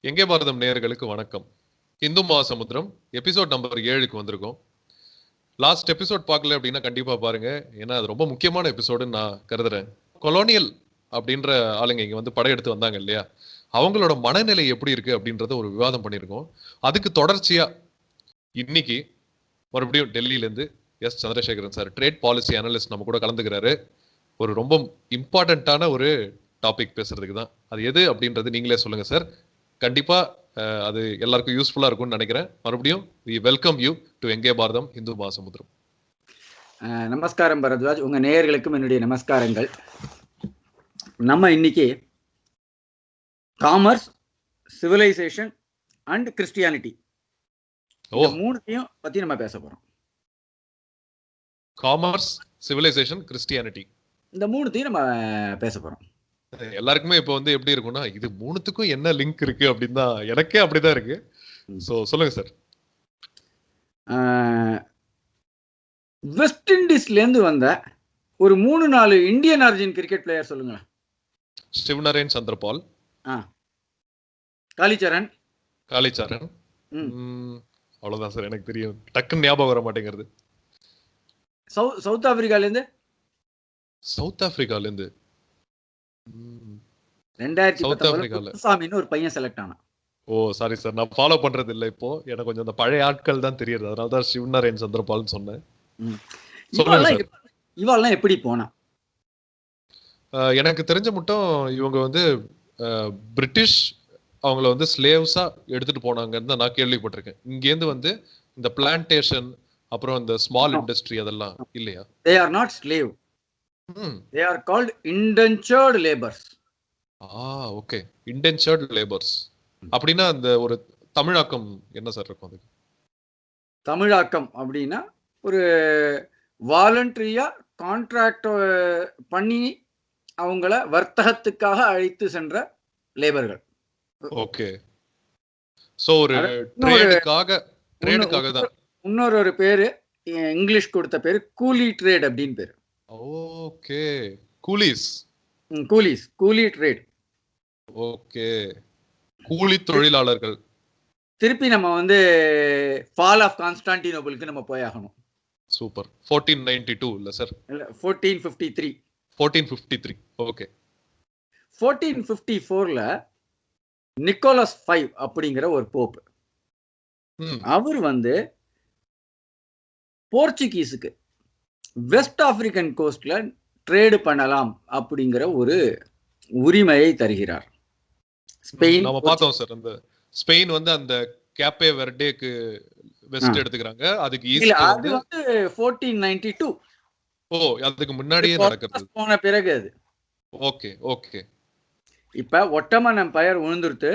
எங்கே பாரதம் நேயர்களுக்கு வணக்கம். இந்து மகாசமுத்திரம் எபிசோட் நம்பர் 7க்கு வந்திருக்கோம். லாஸ்ட் எபிசோட் பார்க்கல அப்படின்னா கண்டிப்பா பாருங்க. ஏன்னா அது ரொம்ப முக்கியமான எபிசோடுன்னு நான் கருதுறேன். கொலோனியல் அப்படின்ற ஆளுங்க இங்க வந்து படையெடுத்து வந்தாங்க இல்லையா, அவங்களோட மனநிலை எப்படி இருக்கு அப்படின்றத ஒரு விவாதம் பண்ணியிருக்கோம். அதுக்கு தொடர்ச்சியா இன்னைக்கு மறுபடியும் டெல்லியிலேருந்து S Chandrasekaran sir, trade policy analyst, நம்ம கூட கலந்துக்கிறாரு. ஒரு ரொம்ப இம்பார்ட்டண்ட்டான ஒரு டாபிக் பேசுறதுக்கு தான். அது எது அப்படின்றது நீங்களே சொல்லுங்க சார். கண்டிப்பா அது எல்லாருக்கும் யூஸ்ஃபுல்லா இருக்கும்னு நினைக்கிறேன். மறுபடியும் வி வெல்கம் யூ டு எங்கே பாரதம் இந்து மகாசமுத்திரம். நமஸ்காரம் பரத்வாஜ், உங்க நேயர்களுக்கும் என்னுடைய நமஸ்காரங்கள். நம்ம இன்னைக்கு காமர்ஸ், சிவிலைசேஷன் அண்ட் கிறிஸ்டியானிட்டி மூணுத்தையும் பத்தி நம்ம பேச போறோம். காமர்ஸ், சிவிலைசேஷன், கிறிஸ்டியானிட்டி, இந்த மூணுத்தையும் நம்ம பேச போறோம். எல்லாருக்குமே இப்போ வந்து எப்படி இருக்கும்னா, இது மூணுத்துக்கும் என்ன லிங்க் இருக்கு அப்படின்னு தான் எனக்கே அப்படிதான் இருக்கு. ஸோ சொல்லுங்க சார். வெஸ்ட் இண்டீஸ்ல இருந்து வந்த ஒரு 3-4 இந்தியன் ஆரிஜின் கிரிக்கெட் பிளேயர் சொல்லுங்களேன். சிவநரேன் சந்திரபால், காளிச்சரண், அவ்வளவுதான் சார் எனக்கு தெரியும். டக்குன்னு ஞாபகம் வர மாட்டேங்கிறது. சவுத் ஆப்பிரிக்கால இருந்து 2019 ஒரு பையன் செலக்ட் ஆனான். ஓ சாரி சார், நான் ஃபாலோ பண்றது இல்ல இப்போ. எனக்கு கொஞ்சம் அந்த பழைய ஆட்கள் தான் தெரியுது, அதனால தான் சிவநரேன் சந்திரபால்னு சொன்னேன். இவெல்லாம் எப்படி போனா? எனக்கு தெரிஞ்ச மட்டும் இவங்க வந்து பிரிட்டிஷ் அவங்கள வந்து ஸ்லேவ்ஸா எடுத்துட்டு போனாங்கன்னு நான் கேள்விப்பட்டிருக்கேன். இங்கேருந்து வந்து இந்த பிளான்டேஷன், அப்புறம் இந்த ஸ்மால் இண்டஸ்ட்ரி அதெல்லாம் இல்லையா? They are not slave. They are called indentured laborers. Okay, indentured laborers. அப்படின்னா அந்த ஒரு தமிழாக்கம் என்ன சார் இருக்கும் அதுக்கு? தமிழாக்கம் அப்படின்னா ஒரு வாலண்டரியா கான்ட்ராக்ட் பண்ணி அவங்கள வர்த்தகத்துக்காக அழைத்து சென்ற லேபர்கள். ஓகே, சோ ஒரு ட்ரேடுக்காக தான். இன்னொரு பேரு இங்கிலீஷ் கொடுத்த பேரு கூலி ட்ரேட் அப்படின்னு பேரு. ஓகே, கூலி ட்ரேட். ஓகே, கூலி தொழிலாளர்கள். திருப்பி நம்ம வந்து ஃபால் ஆஃப் கான்ஸ்டான்டினோபிளுக்கு நம்ம போயாகணும். சூப்பர். 1492 இல்ல சார்? இல்ல, 1453. 1453. ஓகே. 1454ல நிக்கோலஸ் 5 அப்படிங்கிற ஒரு போப், அவர் வந்து போர்ச்சுகீஸுக்கு வெஸ்ட் ஆப்பிரிக்கன் கோஸ்ட்ல ட்ரேடு பண்ணலாம் அப்படிங்கிற ஒரு உரிமையை தருகிறார். ஸ்பெயின் நம்ம பார்த்தோம் சார், அந்த ஸ்பெயின் வந்து அந்த கேப்பே வெர்டேக்கு வெஸ்ட் எடுத்துக்கறாங்க. அதுக்கு ஈஸ்ட் அது வந்து 1492. அதுக்கு முன்னாடியே நடக்குது. போன பிறகு அது. ஓகே. இப்ப ஒட்டமன் எம்பயர் விழுந்துருத்து.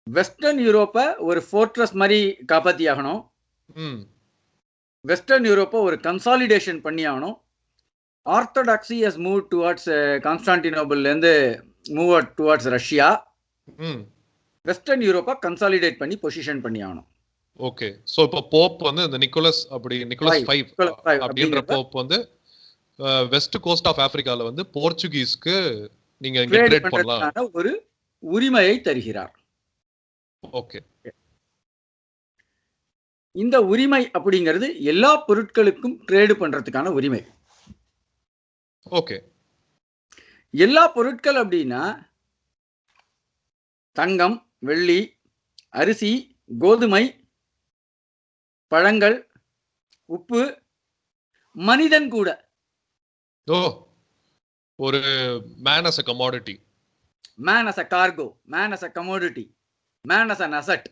வெஸ்டர்ன் யூரோப்ப ஒரு ஃபோர்ட்ரஸ் மாதிரி காப்பாத்தி ஆகணும். வெஸ்டர்ன் யூரோப்பை ஒரு கன்சாலிடேஷன் பண்ணி ஆகணும். ஆர்த்தடாக்ஸி ஹஸ் மூவ் டுவார்ட்ஸ் கான்ஸ்டான்டினோபிள்ல இருந்து மூவ் டுவார்ட்ஸ் ரஷ்யா. வெஸ்டர்ன் யூரோப்பை கன்சாலிடேட் பண்ணி பொசிஷன் பண்ணி ஆகணும். ஓகே, சோ இப்போ போப் வந்து இந்த நிக்கோலஸ் 5 அப்படின்ற போப் வந்து வெஸ்ட் கோஸ்ட் ஆஃப் ஆப்பிரிக்கால வந்து போர்ச்சுகீஸ்க்கு நீங்க இங்க ட்ரேட் பண்ணலாம் ஒரு உரிமையை தருகிறார். ஓகே, இந்த உரிமை அப்படிங்கிறது எல்லா பொருட்களுக்கும் ட்ரேடு பண்றதுக்கான உரிமை. ஓகே, எல்லா பொருட்கள் அப்படின்னா தங்கம், வெள்ளி, அரிசி, கோதுமை, பழங்கள், உப்பு, மனிதன் கூட. ஒரு man as a commodity, man as a cargo, man as a commodity, man as an asset.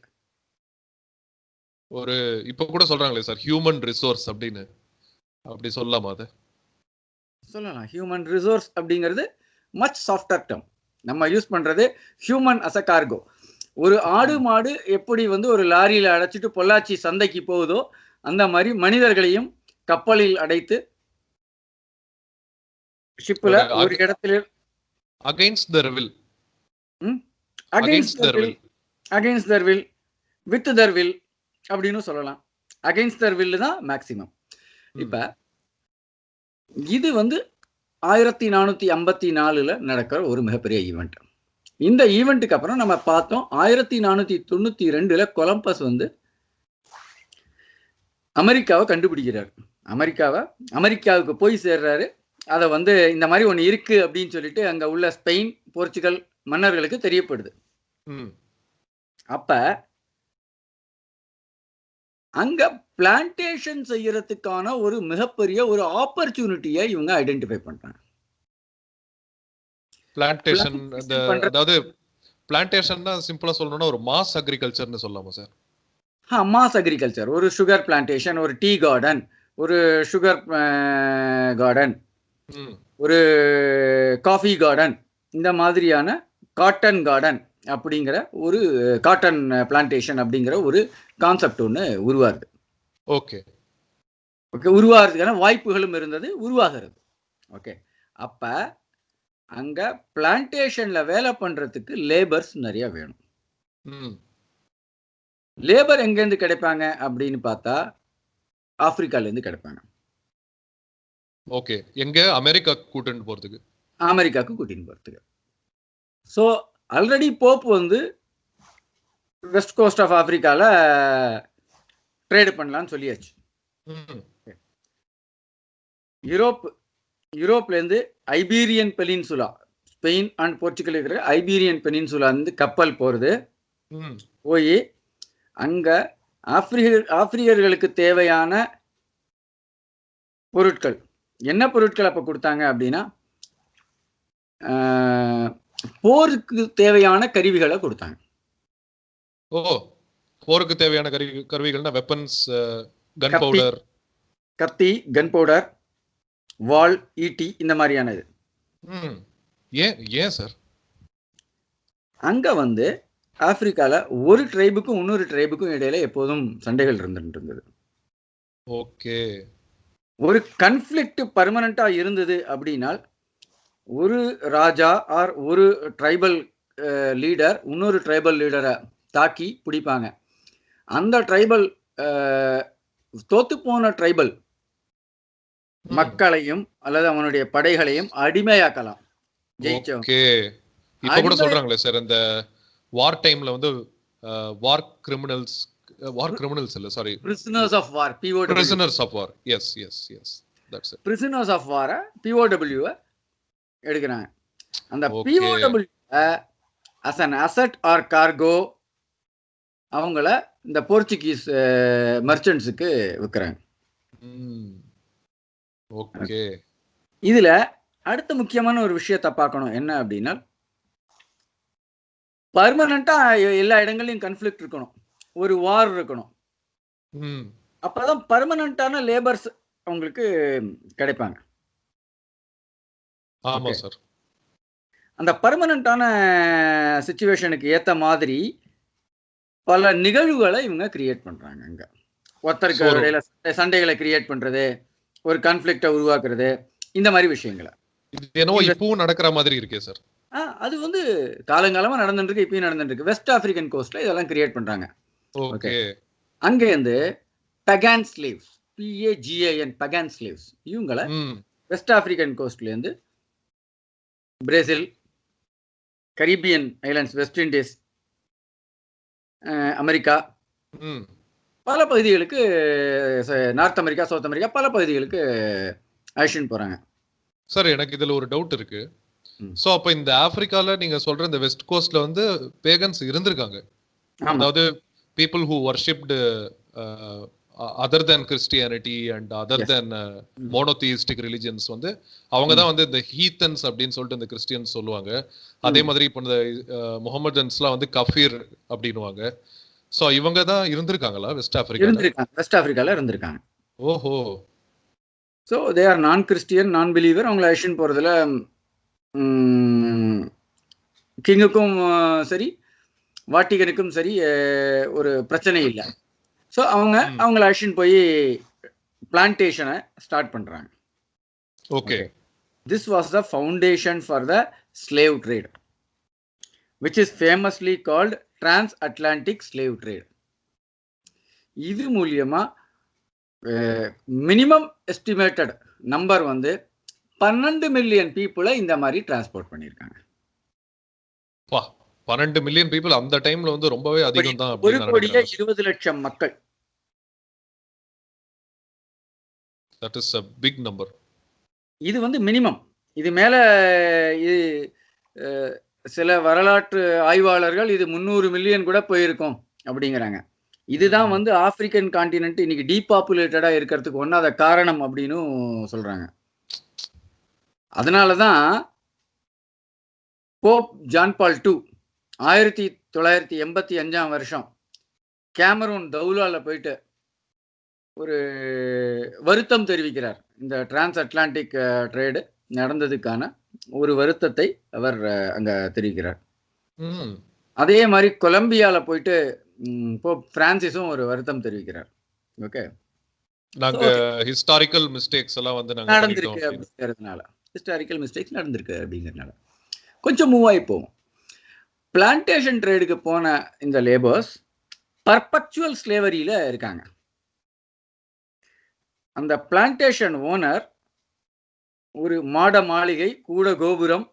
ஒரு இப்ப கூட சொல்றாங்களே சார், ஹியூமன் ரிசோர்ஸ் அப்படின்னு, அப்படி சொல்லலாமா? அது சொல்லலாம். ஹியூமன் ரிசோர்ஸ் அப்படிங்கிறது மச் சாஃப்டர் டர்ம். நம்ம யூஸ் பண்றது ஹியூமன் அஸ் அ கார்கோ. ஒரு ஆடு மாடு எப்படி வந்து ஒரு லாரியில அடைச்சிட்டு பொள்ளாச்சி சந்தைக்கு போகுதோ, அந்த மாதிரி மனிதர்களையும் கப்பலில் அடைத்து ஷிப்ல ஒரு இடத்துல against their will, with their will அப்படின்னு சொல்லலாம். அகைன்ஸ்ட் their will தான் மேக்சிமம். இப்ப இது வந்து 1454ல நடக்கிற ஒரு மிகப்பெரிய ஈவெண்ட். இந்த ஈவெண்ட்டுக்கு அப்புறம் நம்ம பார்த்தோம் 1492 கொலம்பஸ் வந்து அமெரிக்காவை கண்டுபிடிக்கிறார். அமெரிக்காவுக்கு போய் சேர்றாரு. அதை வந்து இந்த மாதிரி ஒன்று இருக்கு அப்படின்னு சொல்லிட்டு அங்க உள்ள ஸ்பெயின், போர்ச்சுகல் மன்னர்களுக்கு தெரியப்படுது. அப்ப அங்க பிளான்டேஷன் செய்யறதுக்கான ஒரு மிகப்பெரிய ஒரு ஆப்பர்ச்சுனிட்டியை இவங்க ஐடென்டிஃபை பண்றாங்க. பிளான்டேஷன் அதாவது பிளான்டேஷன்னா சிம்பிளா சொல்லணும்னா ஒரு மாஸ் அக்ரிகல்ச்சர்னு சொல்லலாமா சார்? மாஸ் அக்ரிகல்ச்சர், ஒரு சுகர் பிளான்டேஷன், ஒரு டீ கார்டன், ஒரு சுகர் கார்டன், ஒரு காஃபி கார்டன், இந்த மாதிரியான காட்டன் கார்டன் அப்படிங்கிற ஒரு காட்டன் பிளான்டேஷன் அப்படிங்கிற ஒரு கான்செப்ட் ஒன்று உருவாகுது. ஓகே, உருவாகிறதுக்கான வாய்ப்புகளும் இருந்தது, உருவாகிறது. ஓகே, அப்ப அங்க பிளான்டேஷன்ல வேலை பண்றதுக்கு லேபர்ஸ் நிறைய வேணும். லேபர் எங்கேருந்து கிடைப்பாங்க அப்படின்னு பார்த்தா ஆப்பிரிக்கால இருந்து கிடைப்பாங்க. ஓகே, எங்க அமெரிக்காக்கு கூட்டிட்டு போறதுக்கு. ஸோ ஆல்ரெடி போப் வந்து வெஸ்ட் கோஸ்ட் ஆஃப் ஆப்பிரிக்கால ட்ரேடு பண்ணலாம்னு சொல்லியாச்சு. யூரோப்ல இருந்து Iberian peninsula, Spain and Portugal இருக்கிற ஐபீரியன் பெனின்சுலா இருந்து கப்பல் போறது, போய் அங்க ஆப்பிரிக்கர்களுக்கு தேவையான பொருட்கள், என்ன பொருட்கள் அப்ப கொடுத்தாங்க அப்படின்னா போருக்கு தேவையான கருவிகளை கொடுத்தாங்க. போருக்கு தேவையான கருவிகள்னா வெப்பன்ஸ், கன் பவுடர், கத்தி, கன் பவுடர், வால், ஈட்டி, இந்த மாதிரியானது. ஏன் சார் அங்க வந்து ஆப்பிரிக்கால ஒரு ட்ரைபுக்கும் இன்னொரு ட்ரைபுக்கும் இடையில எப்போதும் சண்டைகள் இருந்தது. ஓகே, ஒரு கன்ஃப்ளிக்ட் பர்மனண்டா இருந்தது அப்படின்னா ஒரு ராஜா ஆர் ஒரு ட்ரைபல் லீடர் இன்னொரு ட்ரைபல் லீடரை தாக்கி பிடிப்பாங்க. அந்த ட்ரைபல் தோத்து போன ட்ரைபல் மக்களையும் அல்லது அவனுடைய படைகளையும் அடிமையாக்கலாம். இப்ப கூட சொல்றாங்களே சார், இந்த வார் டைம்ல வந்து வார் கிரிமினல்ஸ் இல்ல, sorry, prisoners of war, POW, prisoners of war, yes, that's it, prisoners of war POW எடுக்கிறாங்க. அந்த POW as an asset or cargo அவங்கள இந்த போர்ச்சுகீஸ் மர்ச்சன்ட்ஸுக்கு விற்கிறாங்க. ஓகே, இதுல அடுத்த முக்கியமான ஒரு விஷயத்தை பார்க்கணும். என்ன அப்படின்னா பர்மனண்டா எல்லா இடங்களையும் கன்ஃப்ளிக்ட் இருக்கணும், ஒரு வார் இருக்கணும். அப்பதான் பர்மனண்டான லேபர்ஸ் அவங்களுக்கு கிடைப்பாங்க. ஆமா சார். அந்த பர்மனண்டான சிச்சுவேஷனுக்கு ஏத்த மாதிரி பல நிகழ்வுகளை இவங்க கிரியேட் பண்றாங்க. அங்க ஒருத்தருக்கு இடையில சண்டைகளை கிரியேட் பண்றது, ஒரு கான்ஃப்ளிக்டை உருவாக்குறது, இந்த மாதிரி விஷயங்களை. இப்பவும் நடக்கிற மாதிரி இருக்கே சார். அது வந்து காலங்காலமா நடந்துட்டு இருக்கு, இப்பயும் நடந்துட்டு இருக்கு. வெஸ்ட் ஆப்பிரிக்கன் கோஸ்ட்ல இதெல்லாம் கிரியேட் பண்றாங்க. ஓகே, அங்க இருந்து Bagan slaves, PAGAN Bagan slaves, இவங்களை வெஸ்ட் ஆப்பிரிக்கன் கோஸ்ட்ல இருந்து Brazil, Caribbean islands, west Indies, America, பல பகுதிகளுக்கு, நார்த் அமெரிக்கா, சவுத் அமெரிக்கா, பல பகுதிகளுக்கு அழைச்சிட்டு போறாங்க. சார், எனக்கு இதுல ஒரு டவுட் இருக்கு. சோ அப்ப இந்த ஆப்பிரிக்கால நீங்க சொல்ற இந்த வெஸ்ட் கோஸ்ட்ல வந்து பேகன்ஸ் இருந்திருக்காங்க, அதாவது people who worshipped other than Christianity and other than monotheistic religions வந்து அவங்க தான் வந்து இந்த ஹீத்தன்ஸ் அப்படின்னு சொல்லிட்டு இந்த கிறிஸ்டியன்ஸ் சொல்லுவாங்க. அதே மாதிரி இப்போ இந்த முஹம்மதன்ஸ்லாம் வந்து கஃபீர் அப்படின்னுவாங்க. சோ இவங்க தான் இருந்திருக்காங்களா வெஸ்ட் ஆப்பிரிக்கா? வெஸ்ட் ஆப்பிரிக்கால இருந்திருக்காங்க. ஓஹோ. சோ தே ஆர் நான் கிறிஸ்டியன், நான் பிலீவர். அவங்களை அழைச்சிட்டு போறதுல கிங்குக்கும் சரி வாட்டிகனுக்கும் சரி ஒரு பிரச்சனை இல்லை. ஸோ அவங்கள அழைச்சிட்டு போய் பிளான்டேஷனை ஸ்டார்ட் பண்றாங்க. Okay, this was the foundation for the slave trade, which is famously called trans Atlantic slave trade. இது மூலியமா மினிமம் எஸ்டிமேட்டட் நம்பர் வந்து 12 மில்லியன் பீப்புளை இந்த மாதிரி டிரான்ஸ்போர்ட் பண்ணியிருக்காங்க. 12 மில்லியன் பீப்புள் அந்த டைம்ல வந்து ரொம்பவே அதிகம் தான் 1 அப்படின்னு கோடியே நினைக்கிறேன். 20 லட்சம் மக்கள். That is a big number. இது வந்து மினிமம். இது மேல இது சில வரலாற்று ஆய்வாளர்கள் இது 300 மில்லியன் கூட போயிருக்கும் அப்படிங்கிறாங்க. இதுதான் வந்து ஆப்பிரிக்கன் கான்டினென்ட் இன்னைக்கு டீபாப்புலேட்டடா இருக்கிறதுக்கு ஒண்ணாத காரணம் அப்படின்னு சொல்றாங்க. அதனாலதான் போப் ஜான் பால் II 1985 வருஷம் கேமரூன் தௌலால போயிட்டு ஒரு வருத்தம் தெரிவிக்கிறார். இந்த டிரான்ஸ் அட்லாண்டிக் ட்ரேடு நடந்ததுக்கான ஒரு வருத்தத்தை அவர் அங்க தெரிவிக்கிறார். அதே மாதிரி கொலம்பியால போயிட்டு போப் பிரான்சிஸும் ஒரு வருத்தம் தெரிவிக்கிறார். ஓகே, நாங்க ஹிஸ்டாரிக்கல் மிஸ்டேக்ஸ் எல்லாம் வந்து நாங்க நடந்திருக்கு அப்படிங்கிறதுனால, ஹிஸ்டாரிக்கல் மிஸ்டேக்ஸ் நடந்திருக்கு அப்படிங்கிறதுனால கொஞ்சம் மூவ் ஆகி போவோம். பிளான்டேஷன் ட்ரேடுக்கு போன இந்த லேபர்ஸ் பர்பெக்சுவல் ஸ்லேவரியில இருக்காங்க. அந்த பிளான்டேஷன் ஓனர் ஒரு மாட மாளிகை கூட கோபுரம்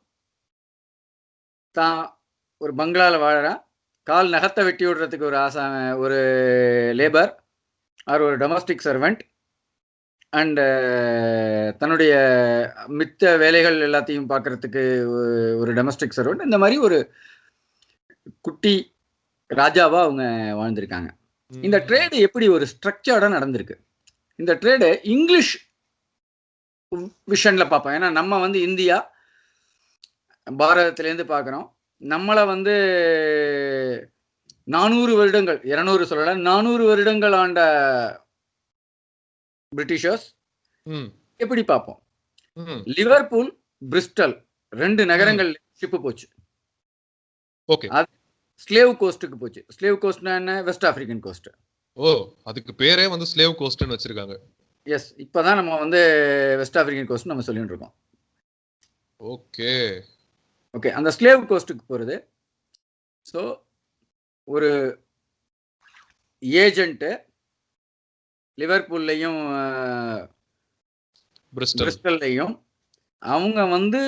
தான் ஒரு பங்களால வாழறான். கால் நகத்தை வெட்டி விடுறதுக்கு ஒரு லேபர் ஆர் ஒரு டொமஸ்டிக் சர்வெண்ட் அண்ட் தன்னுடைய மித்த வேலைகள் எல்லாத்தையும் பார்க்கறதுக்கு ஒரு டொமஸ்டிக் சர்வெண்ட். இந்த மாதிரி ஒரு குட்டி ராஜாவா அவங்க வாழ்ந்திருக்காங்க. இந்த ட்ரேடு எப்படி ஒரு ஸ்ட்ரக்சர்டா நடந்திருக்கு. இந்த ட்ரேடு இங்கிலீஷ் விஷன்ல பார்ப்போம். ஏன்னா நம்ம வந்து இந்தியா பாரதத்திலேருந்து பார்க்குறோம். நம்மளை வந்து 400 வருடங்கள் 200 சொல்லல 400 வருடங்கள் ஆண்ட பிரிட்டிஷர்ஸ் எப்படி பார்ப்போம். லிவர்பூல் பிரிஸ்டல் 2 நகரங்கள் ஷிப்பு போச்சு. அது ஸ்லேவ் கோஸ்ட்டுக்கு போச்சு. ஸ்லேவ் கோஸ்ட்னா என்ன? West African cost. ஓ, அதுக்கு பேரே வந்து ஸ்லேவ் கோஸ்ட்னு வச்சிருக்காங்க. எஸ், இப்பதான் நம்ம வந்து வெஸ்ட் ஆப்பிரிக்கன் கோஸ்ட் நம்ம சொல்லிட்டு இருக்கோம். ஓகே ஓகே, அந்த ஸ்லேவ் கோஸ்ட்டுக்கு போறது. ஸோ ஒரு ஏஜென்ட் லிவர்பூல்லையும் பிரிஸ்டல்லையும் அவங்க வந்து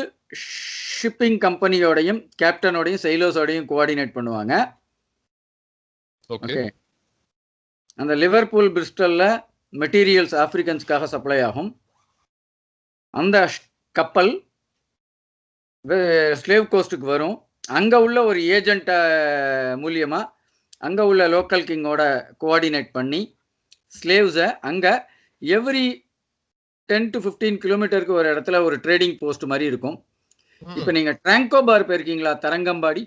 ஷிப்பிங் கம்பெனியோடையும் கேப்டனோடையும் செயிலர்ஸோடையும் கோஆர்டினேட் பண்ணுவாங்க. ஓகே, அந்த லிவர்பூல் பிரிஸ்டல்ல மெட்டீரியல்ஸ் ஆப்பிரிக்கன்ஸ்க்காக சப்ளை ஆகும். அந்த கப்பல் ஸ்லேவ் கோஸ்ட்டுக்கு வரும். அங்கே உள்ள ஒரு ஏஜென்ட் மூலியமாக அங்கே உள்ள லோக்கல் கிங்கோட கோஆர்டினேட் பண்ணி ஸ்லேவ்ஸை அங்கே எவ்ரி 10 to 15 கிலோமீட்டருக்கு ஒரு இடத்துல ஒரு ட்ரேடிங் போஸ்ட் மாதிரி இருக்கும். இப்போ நீங்கள் ட்ராங்கோபார் போயிருக்கீங்களா? தரங்கம்பாடி.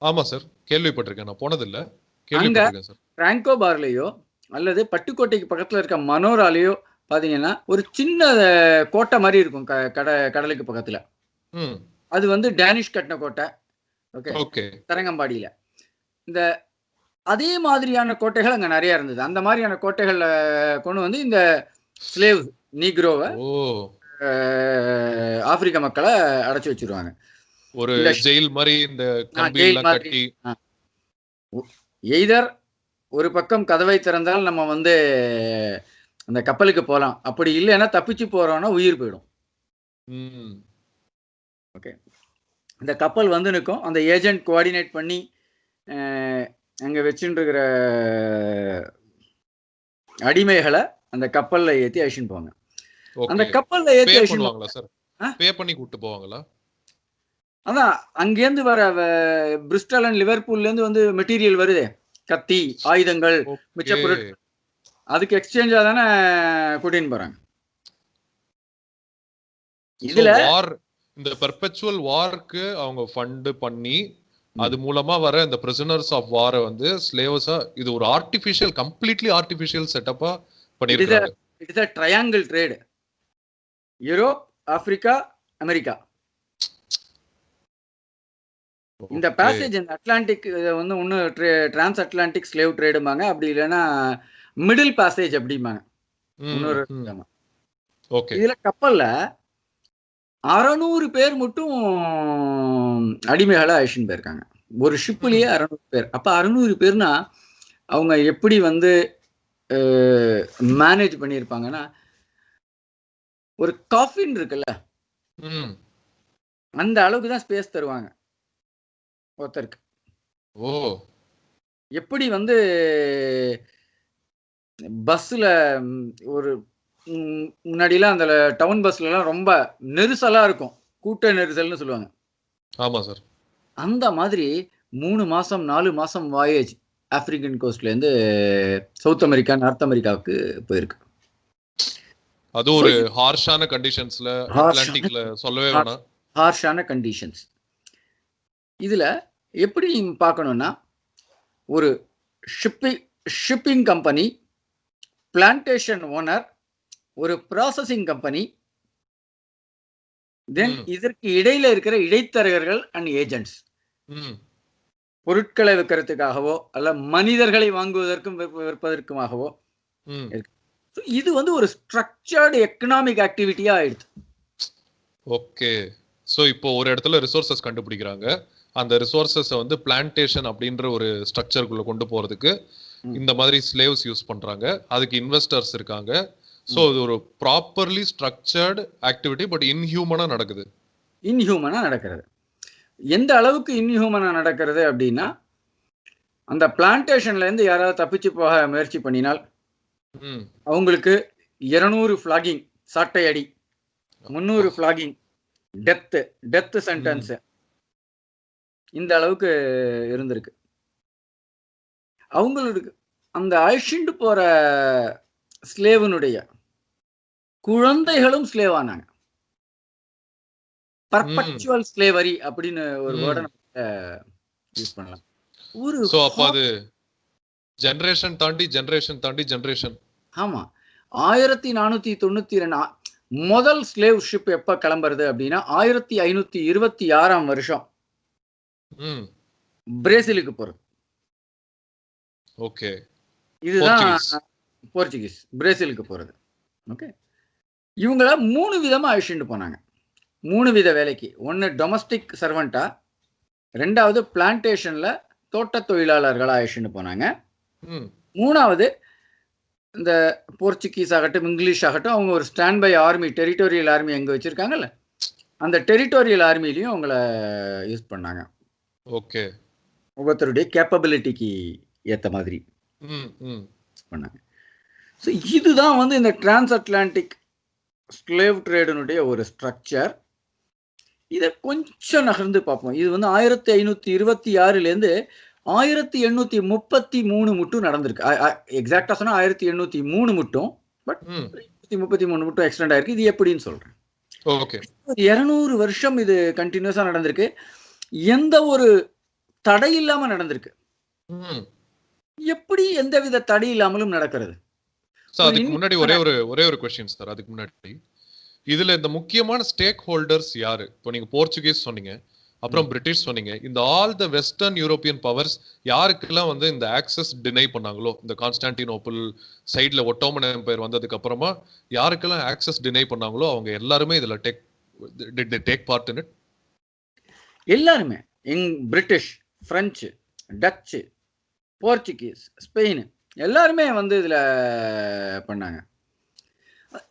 ஆமாம் சார், கேள்விப்பட்டிருக்கேன். நான் போனதில்லை. அங்கே ட்ராங்கோபார்லேயோ அல்லது பட்டுக்கோட்டைக்கு பக்கத்தில் இருக்க மனோராலேயோ பார்த்தீங்கன்னா ஒரு சின்ன கோட்டை மாதிரி இருக்கும் கடலுக்கு பக்கத்தில். அது வந்து டேனிஷ் கட்டின கோட்டை. ஓகே, தரங்கம்பாடியில் இந்த அதே மாதிரியான கோட்டைகள் அங்கே நிறைய இருந்தது. அந்த மாதிரியான கோட்டைகளை கொண்டு வந்து இந்த ஸ்லேவ் நீக்ரோவை ஆப்பிரிக்க மக்களை அடைச்சி வச்சிருவாங்க. ஒரு ஜெயில் மாதிரி இந்த கம்பியெல்லாம் கட்டி. எய்தர் ஒரு பக்கம் கதவை திறந்தால் நம்ம வந்து அந்த கப்பலுக்கு போகலாம், அப்படி இல்லைன்னா தப்பிச்சு போறோம்னா உயிர் போயிடும். ஓகே, இந்த கப்பல் வந்து நிற்கும். அந்த ஏஜென்ட் கோஆர்டினேட் பண்ணி அங்கே வச்சுட்டு இருக்கிற அடிமைகளை அந்த கப்பல்ல ஏற்றி அழிச்சுன்னு போவாங்க. அந்த கப்பல்ல ஏற்றி கூட்டு போவாங்களா? அதான் அங்கேருந்து வர பிரிஸ்டல் அண்ட் லிவர்பூல்ல இருந்து வந்து மெட்டீரியல் வருது, கத்தி, ஆயுதங்கள், மிச்ச பொருட்கள். அதுக்கு எக்ஸ்சேஞ்சா தானே கூட்டின்னு போறாங்க. இதுல இந்த பெர்பெச்சுவல் வார்க்கு அவங்க ஃபண்ட் பண்ணி அது மூலமா வர இந்த பிரிசனர்ஸ் ஆஃப் வாரை வந்து ஸ்லேவர்ஸா இது ஒரு ஆர்டிஃபிஷியல், கம்ப்ளீட்லி ஆர்டிஃபிஷியல் செட்டப்பா பண்ணிருக்காங்க. It is a triangle trade. Europe, Africa, America. இந்த பேசேஜ் இந்த அட்லாண்டிக் வந்து ஒன்று டிரான்ஸ் அட்லாண்டிக் ஸ்லேவ் ட்ரேடுமாங்க, அப்படி இல்லைன்னா மிடில் பேசேஜ் அப்படிம்பாங்க. இதுல கப்பல்ல 600 பேர் மட்டும் அடிமைகளை அழிச்சுன்னு போயிருக்காங்க. ஒரு ஷிப்லயே 600 பேர். அப்ப 600 பேர்னா அவங்க எப்படி வந்து மேனேஜ் பண்ணியிருப்பாங்கன்னா, ஒரு காஃபின் இருக்குல்ல அந்த அளவுக்கு தான் ஸ்பேஸ் தருவாங்க ஒருத்தருக்கு. ஓ எப்படி வந்து பஸ்ல ஒரு முன்னாடிலாம் அந்த டவுன் பஸ்லலாம் ரொம்ப நெரிசலா இருக்கும், கூட்ட நெரிசல்னு சொல்லுவாங்க. ஆமா சார். அந்த மாதிரி 3 மாசம் 4 மாசம் வாயேஜ் ஆப்பிரிக்கன் கோஸ்ட்லேருந்து சவுத் அமெரிக்கா, நார்த் அமெரிக்காவுக்கு போயிருக்கு. அது ஒரு ஹார்ஷான கண்டிஷன்ஸ்ல அட்லாண்டிக்ல சொல்லவே வேணாம். ஹார்ஷான கண்டிஷன்ஸ். இதுல எப்படி பார்க்கணும்னா, ஒரு ஷிப்பிங் கம்பெனி, பிளான்டேஷன் ஓனர், ஒரு ப்ராசஸிங் கம்பெனி, தென் இதற்கு இடையில இருக்கிற இடைத்தரகர்கள் அண்ட் ஏஜென்ட்ஸ். பொருட்களை விற்கிறதுக்காகவோ அல்ல மனிதர்களை வாங்குவதற்கும் விற்பதற்குமாகவோ இருக்கு. இது வந்து ஒரு ஸ்ட்ரக்சர்டு எக்கனாமிக் ஆக்டிவிட்டியா ஆயிடுது. ஓகே. சோ இப்போ ஒரு இடத்துல ரிசோர்சஸ் கண்டுபிடிக்கிறாங்க. அந்த ரிசோர்சஸை வந்து பிளான்டேஷன் அப்படின்ற ஒரு ஸ்ட்ரக்சருக்குள்ள கொண்டு போறதுக்கு இந்த மாதிரி ஸ்லேவ்ஸ் யூஸ் பண்றாங்க. அதுக்கு இன்வெஸ்டர்ஸ் இருக்காங்க. சோ இது ஒரு ப்ராப்பர்லி ஸ்ட்ரக்சர்டு ஆக்டிவிட்டி, பட் இன்ஹியூமனா நடக்குது. இன்ஹியூமனா நடக்கிறது. எந்த அளவுக்கு இன்ஹியூமனா நடக்கிறது அப்படின்னா, அந்த பிளான்டேஷன்ல இருந்து யாராவது தப்பிச்சு போக முயற்சி பண்ணினால் அவங்களுக்கு 200 ஃபிளாகிங், சாட்டை அடி, 300 ஃபிளாகிங், டெத் சென்டென்ஸ், இந்த அளவுக்கு இருந்திருக்கு. அவங்களுக்கு அந்த அழிச்சுண்டு போற ஸ்லேவனுடைய குழந்தைகளும் ஸ்லேவ் ஆனாங்க. பர்பெக்சுவல் ஸ்லேவரி அப்படின்னு ஒரு வேர்டை யூஸ் பண்ணலாம். ஒரு சோ அப்ப அது ஜெனரேஷன் தாண்டி ஜெனரேஷன் தாண்டி ஜெனரேஷன். ஆமா. 1492 முதல் ஸ்லேவ் ஷிப் எப்ப கிளம்புறது அப்படின்னா 1526ஆம் வருஷம் பிரேசிலுக்கு போறது. ஓகே. இதுதான் போர்ச்சுகீஸ் பிரேசிலுக்கு போறது. ஓகே. இவங்கள 3 விதமா அழிச்சுட்டு போனாங்க. 3 வித வேலைக்கு. ஒன்னு டொமஸ்டிக் சர்வெண்டா, 2வது பிளான்டேஷன்ல தோட்ட தொழிலாளர்களா அழிச்சுட்டு போனாங்க. 3வது இந்த போர்ச்சுகீஸ் ஆகட்டும், இங்கிலீஷ் ஆகட்டும், அவங்க ஒரு stand by army, territorial army எங்க வச்சிருக்காங்கல்ல, அந்த டெரிட்டோரியல் ஆர்மிலையும் அவங்கள யூஸ் பண்ணாங்க. ஓகே. ஒவ்வொருத்தருடைய கேப்பபிலிட்டிக்கு ஏத்த மாதிரி பண்ணாங்க. ஸோ இதுதான் வந்து இந்த டிரான்ஸ் அட்லாண்டிக் ஸ்லேவ் ட்ரேடினுடைய ஒரு ஸ்ட்ரக்சர். இதை கொஞ்சம் நகர்ந்து பார்ப்போம். இது வந்து 1526லேருந்து 1833 மட்டும் நடந்திருக்கு. எக்ஸாக்டா சொன்னா 1803 மட்டும், பட் 1833 மட்டும் எக்ஸ்டெண்ட் ஆயிருக்கு. இது எப்படின்னு சொல்றேன். ஓகே. 200 வருஷம் இது கண்டினியூஸா நடந்திருக்கு. எந்த ஒரு தடை இல்லாம நடந்திருக்கு. எப்படி எந்தவித தடை இல்லாமலும் நடக்கிறது? அதுக்கு முன்னாடி ஒரே ஒரு क्वेश्चन சார். அதுக்கு முன்னாடி இதுல இந்த முக்கியமான ஸ்டேக் ஹோல்டர்ஸ் யாரு? இப்போ நீங்க போர்ச்சுகீஸ் சொன்னீங்க, அப்புறம் பிரிட்டிஷ் சொன்னீங்க. இந்த all the western European powers யாருக்கெல்லாம் வந்து இந்த ஆக்சஸ் டினை பண்ணாங்களோ, இந்த கான்ஸ்டான்டினோப்பிள் சைட்ல ஒட்டோமன் எம்பையர் வந்ததுக்கு அப்புறமா யாருக்கெல்லாம் ஆக்சஸ் டினை பண்ணாங்களோ அவங்க எல்லாருமே இதுல டேக் பார்ட் இன் இட். எல்லாருமே British, French, Dutch, Portuguese, Spain எல்லாருமே வந்து இதுல பண்ணாங்க.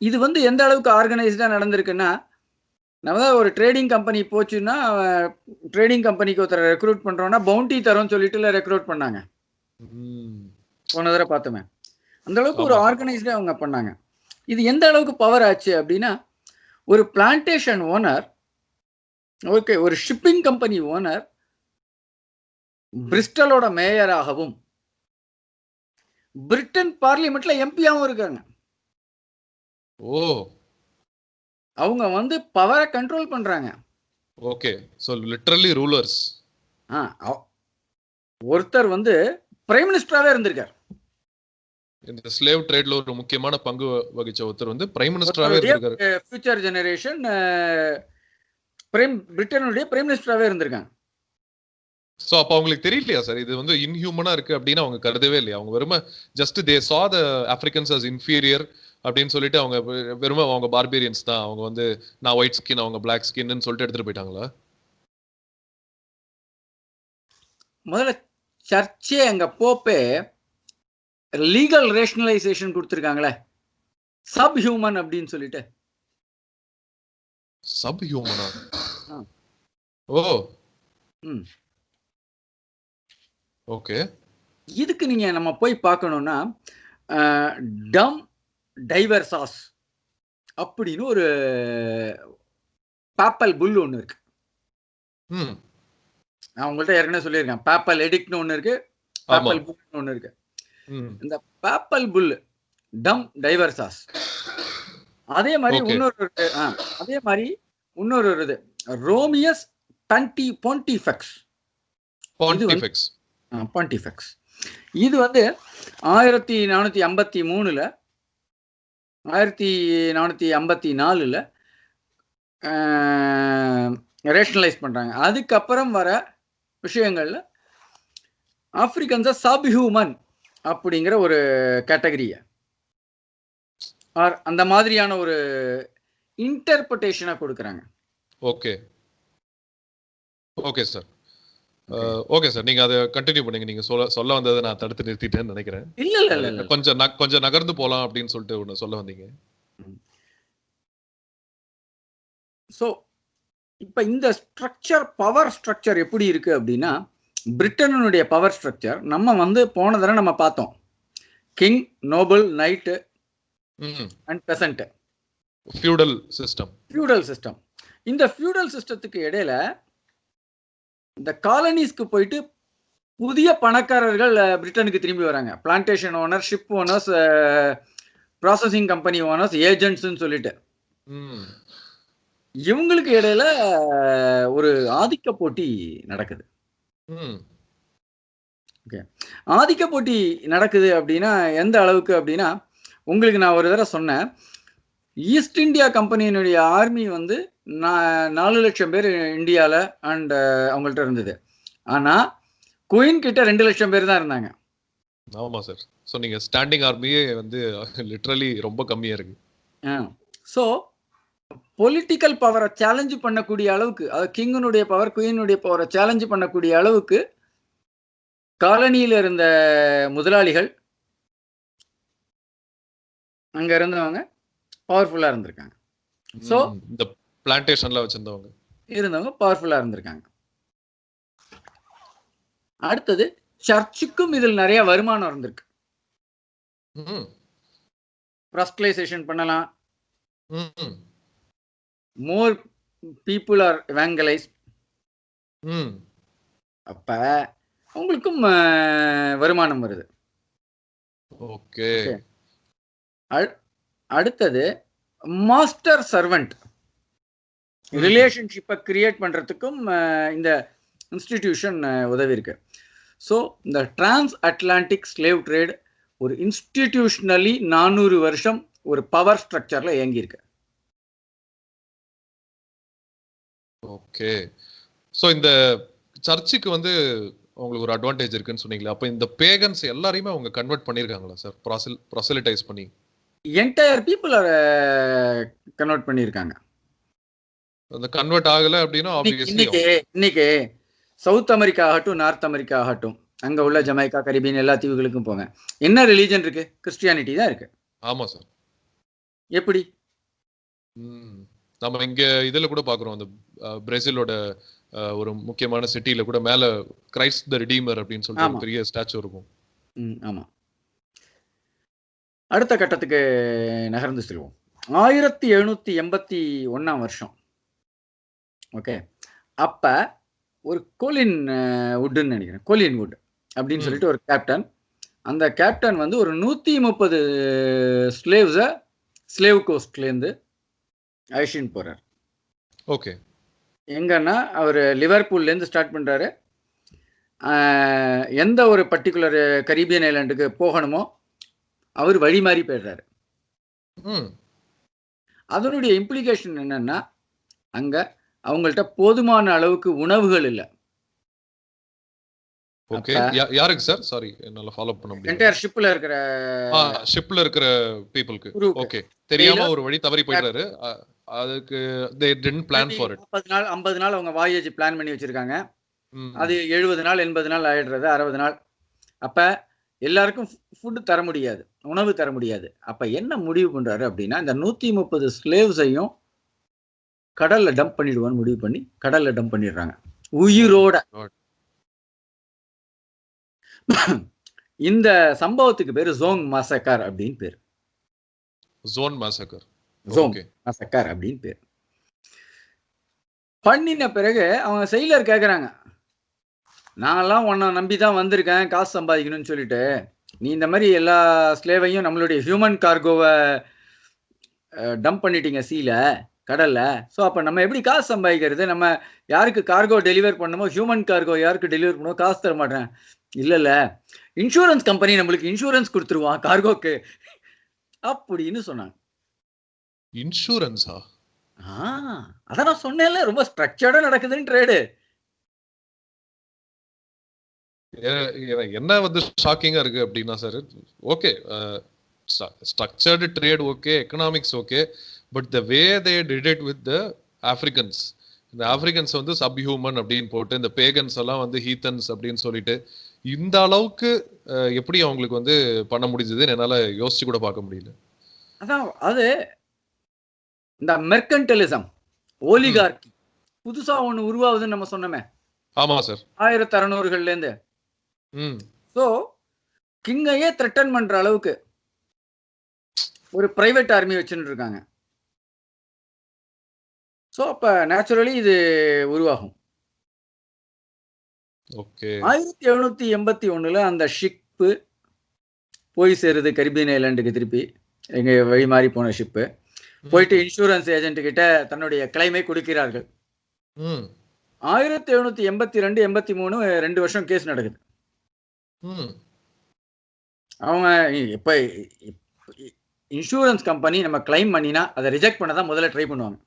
இது வந்து எந்த அளவுக்கு ஆர்கனைஸ்டா நடந்திருக்குன்னா, நம்ம ஒரு ட்ரேடிங் கம்பெனி போச்சுன்னா, ட்ரேடிங் கம்பெனிக்கு ஒருத்தரை ரெக்ரூட் பண்றோம்னா பவுண்டி தரோம்னு சொல்லிட்டு ரெக்ரூட் பண்ணாங்க. போன தடவை பார்த்தோமே, அந்த அளவுக்கு ஒரு ஆர்கனைஸ்டா அவங்க பண்ணாங்க. இது எந்த அளவுக்கு பவர் ஆச்சு அப்படின்னா, ஒரு பிளான்டேஷன் ஓனர், ஓகே, ஒரு ஷிப்பிங் கம்பெனி ஓனர் பிரிஸ்டலோட மேயராகவும் பிரிட்டன் பார்லிமெண்ட்ல எம்பியாவும் இருக்காங்க. ஓ, அவங்க வந்து பவரை கண்ட்ரோல் பண்றாங்க. ஓகே. So literally rulers. ஒருத்தர் வந்து பிரைம் மினிஸ்டராவே இருந்திருக்கார். இந்த ஸ்லேவ் ட்ரேட்ல ஒரு முக்கியமான பங்கு வகிச்ச ஒருத்தர் வந்து பிரைம் மினிஸ்டராவே இருந்திருக்காரு. ஃபியூச்சர் ஜெனரேஷன் பிரிட்டனுடைய பிரைம் மினிஸ்டராவே இருந்திருக்காங்க. சோ அப்ப அவங்களுக்கு தெரியலையா சார் இது வந்து இன்ஹியூமனா இருக்கு அப்படின்னு அவங்க கருதவே இல்லையா? அவங்க வெறும ஜஸ்ட் தே சா த ஆப்பிரிக்கன்ஸ் அஸ் இன்ஃபீரியர் அப்படின்னு சொல்லிட்டு அவங்க வெறும அவங்க பார்பேரியன்ஸ் தான், அவங்க வந்து நான் ஒயிட் ஸ்கின் அவங்க பிளாக் ஸ்கின்னு சொல்லிட்டு எடுத்துட்டு போயிட்டாங்களா? முதல்ல சர்ச்சே அங்க Bobde legal rationalisation கொடுத்திருக்காங்களே, sub human அப்படின்னு சொல்லிட்டு. சப் ஹியூமனா? ஓ, ஓகே. இதுக்கு நீங்க நம்ம போய் பார்க்கணும்னா டம் டைவர் சாஸ் அப்படின்னு ஒரு பாப்பல் புல் ஒன்று இருக்கு. ம். நான் உங்கள்கிட்ட ஏற்கனவே சொல்லியிருக்கேன். பாப்பல் எடிக்ட்னு ஒன்று இருக்கு, ஆமா. பாப்பல் புல்னு ஒன்று இருக்கு. ம். இந்த பாப்பல் புல் டம் டைவர் சாஸ் அதே மாதிரி ஓகே. அதே மாதிரி இன்னொரு இது ரோமியஸ் பாண்டிஃபெக்ஸ். பாண்டிஃபெக்ஸ். பாண்டிஃபெக்ஸ் இது வந்து 1453ல 1454ல ரேஷனலைஸ் பண்றாங்க. அதுக்கப்புறம் வர விஷயங்கள்ல ஆப்பிரிக்கன்ஸா சப்ஹியூமன் அப்படிங்கிற ஒரு கேட்டகரிய அந்த மாதிரியான ஒரு இன்டர்பிரேஷனை கொடுக்குறாங்க. Okay. Okay sir. Okay sir, நீங்க அதை கண்டினியூ பண்ணுங்க. நீங்க சொல்ல வந்ததை நான் தடுத்து நிறுத்திட்டேன்னு நினைக்கிறேன். இல்ல கொஞ்சம் நகர்ந்து போலாம் அப்படின்னு சொல்லிட்டு ஒண்ணு சொல்ல வந்தீங்க. ஸோ இப்ப இந்த பவர் ஸ்ட்ரக்சர் எப்படி இருக்கு அப்படின்னா, பிரிட்டனுடைய பவர் ஸ்ட்ரக்சர் நம்ம வந்து போன தடவை நம்ம பார்த்தோம். King, noble, knight and peasant. Feudal system. இந்த ஃபியூடல் சிஸ்டத்துக்கு இடையில இந்த காலனிஸ்க்கு போயிட்டு புதிய பணக்காரர்கள் பிரிட்டனுக்கு திரும்பி வராங்க. Plantation owner, ship owners, processing company owners, ஏஜென்ட்ஸ்ன்னு சொல்லிட்டு இவங்களுக்கு இடையில ஒரு ஆதிக்க போட்டி நடக்குது. ஓகே, ஆதிக்க போட்டி நடக்குது அப்படின்னா எந்த அளவுக்கு அப்படின்னா, உங்களுக்கு நான் ஒரு தடவை சொன்னேன், ஈஸ்ட் இந்தியா கம்பெனியினுடைய ஆர்மி வந்து 4 லட்சம் பேர் இந்தியாவில் அண்ட் அவங்கள்ட்ட இருந்தது. ஆனால் குயின் கிட்ட 2 லட்சம் பேர் தான் இருந்தாங்க. ஆமாம் சார். ஸோ நீங்கள் ஸ்டாண்டிங் ஆர்மியே வந்து லிட்ரலி ரொம்ப கம்மியாக இருக்கு. ஸோ பொலிட்டிக்கல் பவரை சேலஞ்ச் பண்ணக்கூடிய அளவுக்கு, அது கிங்கனுடைய பவர், குயினுடைய பவரை சேலஞ்ச் பண்ணக்கூடிய அளவுக்கு காலனியில் இருந்த முதலாளிகள், அங்க இருந்தவங்க பவர்ஃபுல்லா இருந்திருக்காங்க. ஸோ இந்த பிளான்டேஷன்ல இருந்தவங்க பவர்ஃபுல்லா இருந்திருக்காங்க. அடுத்தது சர்ச்சுக்கும் இதில் நிறைய வருமானம் இருந்திருக்கு. ப்ரஸ்டலைசேஷன் பண்ணலாம், மோர் பீப்புள் ஆர் எவாங்கலைஸ்ட். அப்ப உங்களுக்கும் வருமானம் வருது. ஓகே. அடுத்தது மாஸ்டர் சர்வெண்ட் ரிலேஷன்ஷிப்பை கிரியேட் பண்றதுக்கும் இந்த இன்ஸ்டிடியூஷன் உதவி இருக்கு. ஸோ இந்த டிரான்ஸ் அட்லாண்டிக் ஸ்லேவ் ட்ரேட் ஒரு இன்ஸ்டிடியூஷனலி 400 வருஷம் ஒரு பவர் ஸ்ட்ரக்சர்ல இயங்கியிருக்கு. ஓகே. ஸோ இந்த சர்ச்சுக்கு வந்து உங்களுக்கு ஒரு அட்வான்டேஜ் இருக்குன்னு சொன்னீங்களா? அப்போ இந்த பேகன்ஸ் எல்லாரையுமே அவங்க கன்வெர்ட் பண்ணியிருக்காங்களா சார்? ப்ராசலிட்டைஸ் பண்ணி என்டையர் பீப்புள் கன்வெர்ட் பண்ணியிருக்காங்க. அந்த கன்வெர்ட் ஆகல அப்படின்னா இன்னைக்கு சவுத் அமெரிக்கா ஆகட்டும், நார்த் அமெரிக்கா ஆகட்டும், அங்க உள்ள ஜமைக்கா, கரிபியன் எல்லா தீவுகளுக்கும் போங்க, என்ன ரிலீஜன் இருக்கு? கிறிஸ்டியானிட்டி தான் இருக்கு. ஆமா சார். எப்படி? நம்ம இங்க இதுல கூட பாக்குறோம், அந்த பிரேசிலோட ஒரு முக்கியமான சிட்டில கூட மேல கிரைஸ்ட் தி ரிடீமர் அப்படின்னு சொல்லிட்டு ஒரு பெரிய ஸ்டாச்சு இருக்கும். ஆமா. அடுத்த கட்டத்துக்கு நகர்ந்து செல்வோம். 1781 வருஷம். ஓகே, அப்ப ஒரு கோலின் வுட்னு நினைக்கிறேன், கோலின் வுட் அப்படின்னு சொல்லிட்டு ஒரு கேப்டன், அந்த கேப்டன் வந்து ஒரு 130 ஸ்லேவ்ஸை ஸ்லேவ் கோஸ்ட்லேருந்து அழிச்சின்னு போறார். ஓகே. எங்கன்னா அவர் லிவர்பூல்லேருந்து ஸ்டார்ட் பண்றாரு. எந்த ஒரு பர்டிகுலர் கரீபியன் ஐலாண்டுக்கு போகணுமோ அவர் வழி மாறி போயிடுறாரு. அதனுடைய இம்ப்ளிகேஷன் என்னன்னா, அங்க அவங்கள்ட்ட போதுமான அளவுக்கு உணவுகள் இல்லை. ஓகே. யாருக்கு சார்? சாரி, என்னால ஃபாலோ பண்ண முடியல. என்டையர் ஷிப்ல இருக்கிற பீப்பிள்க்கு. ஓகே, தெரியாம ஒரு வழி தவறி போயிடுறாரு. அதுக்கு they didn't plan for it. 50 நாள் அவங்க வாயேஜ் பிளான் பண்ணி வச்சிருக்காங்க. அது 70 நாள் 80 நாள் ஆயிடுறது, 60 நாள். அப்ப எல்லாருக்கும் ஃபுட் தர முடியாது, உணவு தர முடியாது. அப்ப என்ன முடிவு பண்றாரு அப்படின்னா, இந்த 130 ஸ்லேவ்ஸையும் கடல்ல டம்ப் பண்ணிடுவான்னு முடிவு பண்ணி கடல்ல டம்ப் பண்ணிடுறாங்க உயிரோட. இந்த சம்பவத்துக்கு பேரு ஜோங் மாசக்கார் அப்படின்னு பேர். Zong massacre. Zong okay. Massacre அப்படின்னு பேர். பண்ணின பிறகு அவங்க செயலர் கேக்குறாங்க, நான்லாம் உன்னை நம்பி தான் வந்திருக்கேன் காசு சம்பாதிக்கணும்னு சொல்லிட்டு, நீ இந்த மாதிரி எல்லா ஸ்லேவையும் நம்மளுடைய ஹியூமன் கார்கோவை டம்ப் பண்ணிட்டீங்க சீல கடல்ல. ஸோ அப்போ நம்ம எப்படி காசு சம்பாதிக்கிறது? நம்ம யாருக்கு கார்கோ டெலிவர் பண்ணணுமோ, ஹியூமன் கார்கோ யாருக்கு டெலிவர் பண்ணுமோ காசு தர மாட்டேன். இல்ல இன்சூரன்ஸ் கம்பெனி நம்மளுக்கு இன்சூரன்ஸ் கொடுத்துருவான் கார்கோக்கு அப்படின்னு சொன்னாங்க. இன்சூரன்ஸா? அதான் நான் சொன்னேன்ல, ரொம்ப ஸ்ட்ரக்சர்டா நடக்குதுன்னு ட்ரேடு. என்ன வந்து ஷாக்கிங்கா இருக்கு அப்படின்னா sir, okay structured trade okay, economics okay, but the way they did it with the Africans, இந்த ஆப்பிரிக்கன்ஸ் வந்து சப்ஹியூமன் அப்படின்னு போட்டு, இந்த பேகன்ஸ் எல்லாம் வந்து ஹீத்தன்ஸ் அப்படின்னு சொல்லிட்டு, இந்த அளவுக்கு எப்படி அவங்களுக்கு வந்து பண்ண முடிஞ்சதுன்னு என்னால யோசிச்சு கூட பார்க்க முடியல. அதான் அது இந்த மெர்கன்டலிசம், ஓலிகார்கி புதுசா ஒண்ணு உருவாகுதுன்னு நம்ம சொன்னோமே. ஆமா சார். 1600கள்ல இருந்து. ஸோ கிங்கையே த்ரெட்டன் பண்ற அளவுக்கு ஒரு பிரைவேட் ஆர்மி வச்சுட்டு இருக்காங்க. ஸோ அப்ப நேச்சுரலி இது உருவாகும். ஓகே. 1781 அந்த ஷிப்பு போய் சேருது கரிபியன் ஐலாண்டுக்கு. திருப்பி எங்க வழி மாறி போன ஷிப்பு போயிட்டு இன்சூரன்ஸ் ஏஜென்ட் கிட்ட தன்னுடைய கிளைமை கொடுக்கிறார்கள். 1782 83 2 வருஷம் கேஸ் நடக்குது. அவங்க இப்ப இன்சூரன்ஸ் கம்பெனி நம்ம கிளைம் பண்ணினா அதை ரிஜெக்ட் பண்ண தான் முதல்ல ட்ரை பண்ணுவாங்க.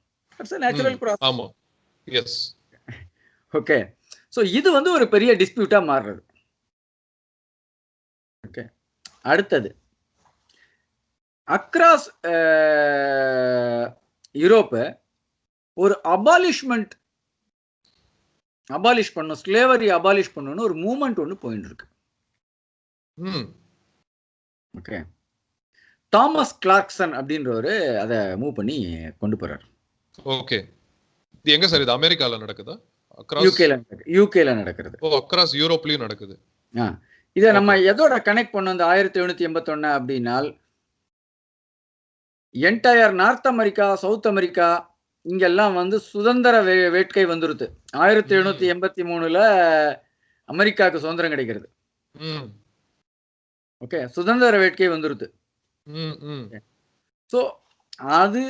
Natural process. ஆமா. எஸ். ஓகே. ஸோ இது வந்து ஒரு பெரிய டிஸ்பியூட்டா மாறுறது. ஓகே. அடுத்தது அக்ராஸ் யூரோப்பு ஒரு அபாலிஷ் பண்ணும், ஸ்லேவரி அபாலிஷ் பண்ணணும்னு ஒரு மூவ்மெண்ட் ஒன்று போயிட்டு இருக்கு. ஓகே. தாமஸ் கிளார்க்சன் அப்படின்றவரு அதை மூவ் பண்ணி கொண்டு போறாரு. ஓகே. இது எங்க சார்? இது அமெரிக்கால நடக்குதா? யூகேல நடக்கிறது. ஓ, அக்ராஸ் யூரோப்லயும் நடக்குது. இதை நம்ம எதோட கனெக்ட் பண்ணோம் இந்த 1781 அப்படின்னா, entire north America, south America இங்கெல்லாம் வந்து சுதந்திர வேட்கை வந்துருது. 1783 அமெரிக்காவுக்கு சுதந்திரம் கிடைக்கிறது. ஓகே. சுதந்திர வேட்கை வந்துருது. ஸோ அது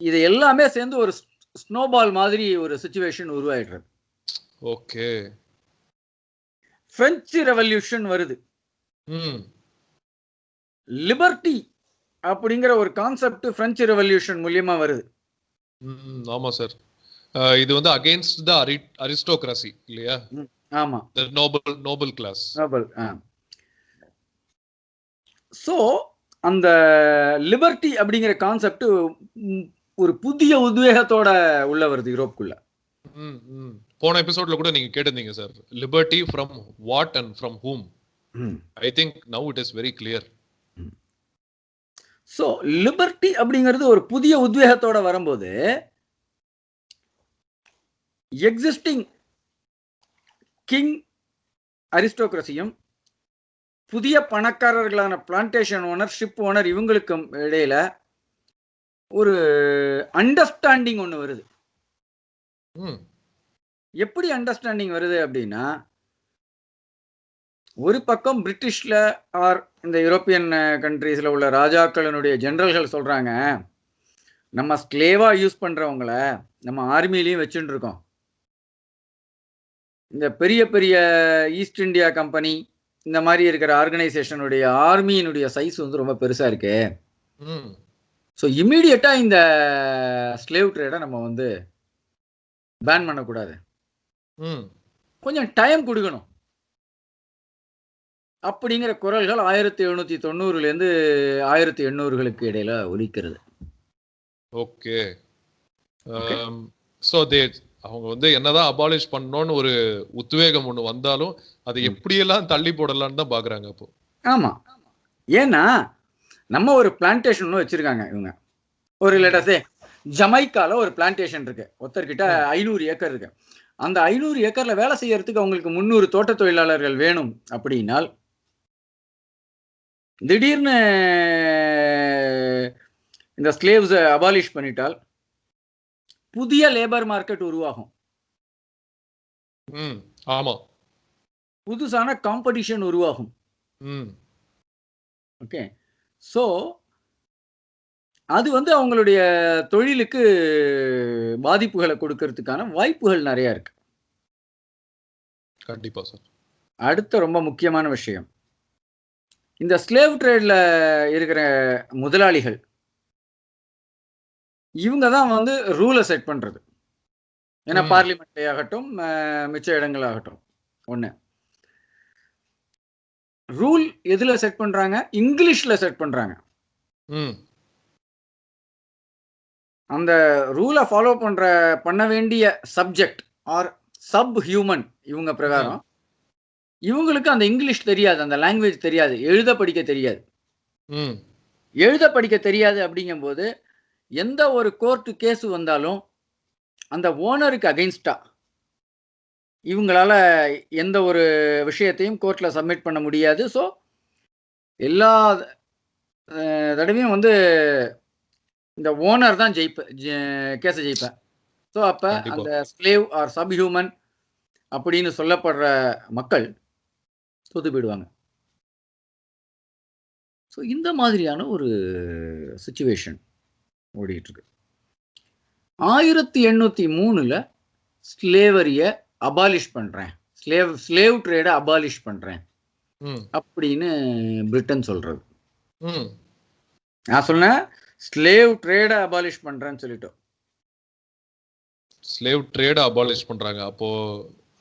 இது எல்லாமே சேர்ந்து ஒரு ஸ்னோபால் மாதிரி ஒரு சிச்சுவேஷன் உருவாயிடுறது. ஓகே. பிரெஞ்சு ரெவல்யூஷன் வருது. லிபர்ட்டி அப்படிங்கிற ஒரு கான்செப்ட் பிரெஞ்சு ரெவல்யூஷன் மூலியமா வருது. ஆமா சார். இது வந்து அகைன்ஸ்ட் தி அரிஸ்டோக்ரசி இல்லையா? ஆமா. தி நோபல் கிளாஸ். சோ அந்த லிபர்ட்டி அப்படிங்கிற கான்செப்ட் ஒரு புதிய உத்வேகத்தோட உள்ள வருது யூரோப்புக்குள்ள. போன எபிசோட்ல கூட நீங்க கேட்டிருந்தீங்க sir, liberty from what and from whom. I think நவ it is very clear. So liberty அப்படிங்கிறது ஒரு புதிய உத்வேகத்தோட வரும்போது, எக்ஸிஸ்டிங் கிங் அரிஸ்டோக்ரசியும் புதிய பணக்காரர்களான பிளான்டேஷன் ஓனர், ஷிப் ஓனர் இவங்களுக்கும் இடையில ஒரு அண்டர்ஸ்டாண்டிங் ஒன்று வருது. எப்படி அண்டர்ஸ்டாண்டிங் வருது அப்படின்னா, ஒரு பக்கம் பிரிட்டிஷ்ல ஆர் இந்த யூரோப்பியன் கண்ட்ரீஸ்ல உள்ள ராஜாக்களினுடைய ஜெனரல்கள் சொல்றாங்க, நம்ம ஸ்லேவா யூஸ் பண்றவங்கள நம்ம ஆர்மிலையும் வச்சுட்டு இருக்கோம். இந்த பெரிய பெரிய ஈஸ்ட் இந்தியா கம்பெனி இந்த மாதிரி இருக்கிற ஆர்கனைசேஷனுடைய ஆர்மியினுடைய சைஸ் வந்து ரொம்ப பெருசா இருக்கு. ஸோ இம்மீடியட்டா இந்த ஸ்லேவ் ட்ரேடை நம்ம வந்து பேன் பண்ணக்கூடாது, கொஞ்சம் டைம் கொடுக்கணும் அப்படிங்கிற குரல்கள் 1790 1800 இடையில ஒலிக்கிறது. ஓகே. ஸோ அவங்க வந்து என்னதான் அபாலிஷ் பண்ணணும்னு ஒரு உத்வேகம் ஒன்று வந்தாலும் அதை எப்படியெல்லாம் தள்ளி போடலான்னு தான் பாக்குறாங்க அப்போ. ஆமா. ஏன்னா நம்ம ஒரு பிளான்டேஷன் ஒன்று வச்சிருக்காங்க இவங்க. ஒரு லெட்டஸே ஜமைக்கால ஒரு பிளான்டேஷன் இருக்கு, ஒருத்தர்கிட்ட 500 ஏக்கர் இருக்கு. அந்த 500 ஏக்கர்ல வேலை செய்யறதுக்கு அவங்களுக்கு 300 தோட்ட தொழிலாளர்கள் வேணும் அப்படின்னால் திடீர்னு இந்த ஸ்லேவ்ஸை அபாலிஷ் பண்ணிட்டால் புதிய லேபர் மார்க்கெட் உருவாகும். ஆமா, புதுசான காம்படிஷன் உருவாகும். ஓகே, ஸோ அது அவங்களுடைய தொழிலுக்கு பாதிப்புகளை கொடுக்கறதுக்கான வாய்ப்புகள் நிறைய இருக்கு. கண்டிப்பா சார். அடுத்த ரொம்ப முக்கியமான விஷயம், இந்த ஸ்லேவ் ட்ரேட்ல இருக்கிற முதலாளிகள் இவங்க தான் ரூலை செட் பண்றது. ஏன்னா பார்லிமெண்ட் ஆகட்டும், மிச்ச இடங்களாகட்டும், ஒண்ணு ரூல் எதுல செட் பண்றாங்க? இங்கிலீஷ்ல செட் பண்றாங்க. அந்த ரூலை ஃபாலோ பண்ண வேண்டிய சப்ஜெக்ட் ஆர் சப் ஹியூமன் இவங்க பிரகாரம் இவங்களுக்கு அந்த இங்கிலீஷ் தெரியாது, அந்த லாங்குவேஜ் தெரியாது, எழுத படிக்க தெரியாது. எழுத படிக்க தெரியாது அப்படிங்கும்போது எந்த ஒரு கோர்ட் கேஸ் வந்தாலும் அந்த ஓனருக்கு அகைன்ஸ்டா இவங்களால எந்த ஒரு விஷயத்தையும் கோர்ட்ல சப்மிட் பண்ண முடியாது. ஸோ எல்லா தடவையும் இந்த ஓனர் தான் கேஸை ஜெயிப்பேன். ஸோ அப்போ அந்த ஸ்லேவ் ஆர் சப் ஹியூமன் அப்படின்னு சொல்லப்படுற மக்கள் தோத்து போயிடுவாங்க. ஸோ இந்த மாதிரியான ஒரு சிச்சுவேஷன் ஓடிட்டு இருக்கு. 1803 ஸ்லேவரியை அபாலிஷ் பண்றேன், ஸ்லேவ் ட்ரேடை அபாலிஷ் பண்றேன் அப்படின்னு பிரிட்டன் சொல்றது. நான் சொன்னேன் ஸ்லேவ் ட்ரேடை அபாலிஷ் பண்றேன்னு சொல்லிட்டோம். ஸ்லேவ் ட்ரேடை அபாலிஷ் பண்றாங்க. அப்போ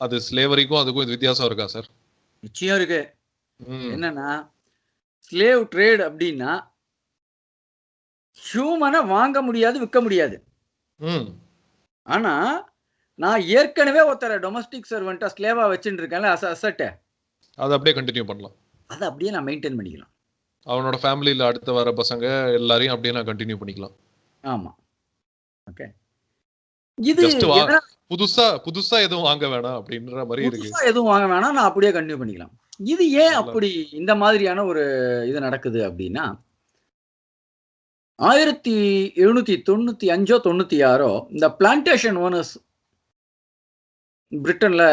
அது ஸ்லேவரிக்கும் அதுக்கும் இது வித்தியாசம் இருக்கா சார்? நிச்சயம் இருக்கு. என்னன்னா ஸ்லேவ் ட்ரேட் அப்படின்னா ஹியூமனை வாங்க முடியாது, விற்க முடியாது. ஆனா நான் ஏற்கனவே ஒருத்தர டொமஸ்டிக் சர்வெண்டா ஸ்லேவா வச்சுட்டு இருக்கேன்ல, அசெட், அதை அப்படியே கண்டினியூ பண்ணலாம். அதை அப்படியே நான் மெயின்டைன் பண்ணிக்கலாம். அவனோட ஃபேமிலியில் அடுத்து வர பசங்க எல்லாரையும் அப்படியே நான் கண்டினியூ பண்ணிக்கலாம். ஆமா, ஓகே. இது புதுசா எதுவும் வாங்க வேணாம் அப்படின்ற மாதிரி இருக்கு. புதுசா எதுவும் வாங்க வேணாம், நான் அப்படியே கண்டினியூ பண்ணிக்கலாம். இது ஏன் அப்படி இந்த மாதிரியான ஒரு இது நடக்குது அப்படின்னா 1795 96 இந்த பிளான்டேஷன் ஓனர்ஸ் பிரிட்டன்ல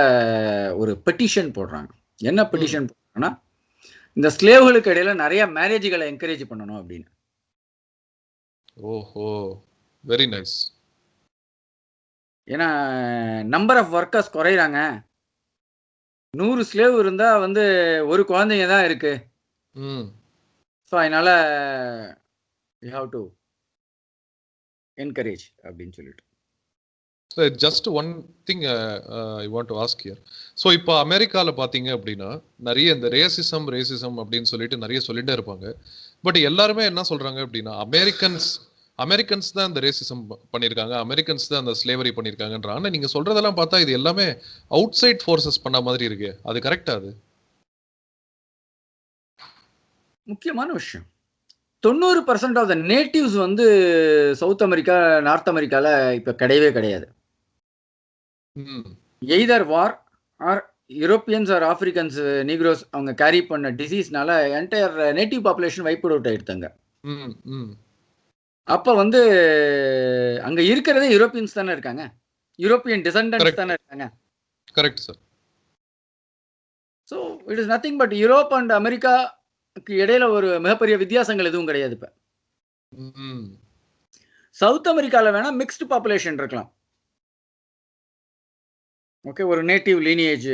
ஒரு பெட்டிஷன் போடுறாங்க. என்ன பெட்டிஷன் போடுறாங்கன்னா, இந்த ஸ்லேவ்களுக்கு இடையில நிறைய மேரேஜ்களை என்கரேஜ் பண்ணணும் அப்படின்னு. ஓஹோ, வெரி நைஸ். ஏன்னா நம்பர் ஆஃப் ஒர்க்கர்ஸ் குறையிறாங்க. 100 ஸ்லேவ் இருந்தா ஒரு குழந்தைங்க தான் இருக்கு. ஸோ அதனால யூ ஹாவ் டு என்கரேஜ் அப்படின்னு சொல்லிட்டு. Just one thing I want to ask here. So இப்போ அமெரிக்காவில் பார்த்தீங்க அப்படின்னா நிறைய இந்த ரேசிசம் அப்படின்னு சொல்லிட்டு நிறைய சொல்லிட்டே இருப்பாங்க. பட் எல்லாருமே என்ன சொல்றாங்க அப்படின்னா அமெரிக்கன்ஸ் தான் இந்த ரேசிசம் பண்ணியிருக்காங்க, அமெரிக்கன்ஸ் தான் அந்த ஸ்லேவரி பண்ணியிருக்காங்கன்ற. ஆனால் நீங்கள் சொல்றதெல்லாம் பார்த்தா இது எல்லாமே அவுட் சைட் ஃபோர்ஸஸ் பண்ண மாதிரி இருக்கு. அது கரெக்டா? அது முக்கியமான விஷயம். 90% of the natives South America, North அமெரிக்கால இப்ப கிடையவே கிடையாது. Either war or Europeans or Africans Negroes அவங்க கேரி பண்ண டிசீஸ்னால entire native population wipe out ஆயிடுத்தாங்க. அப்ப அங்க இருக்கிறதே யூரோப்பியன்ஸ் தானே இருக்காங்க, யூரோப்பியன் டிசெண்டன்ட்ஸ் தானே இருக்காங்க. Correct sir. So it is nothing but Europe and அமெரிக்காக்கு இடையில ஒரு மிகப்பெரிய வித்தியாசங்கள் எதுவும் கிடையாது. இப்ப சவுத் அமெரிக்கால வேணா மிக்ஸ்டு பாப்புலேஷன் இருக்கலாம். ஓகே, ஒரு நேட்டிவ் லீனியேஜ்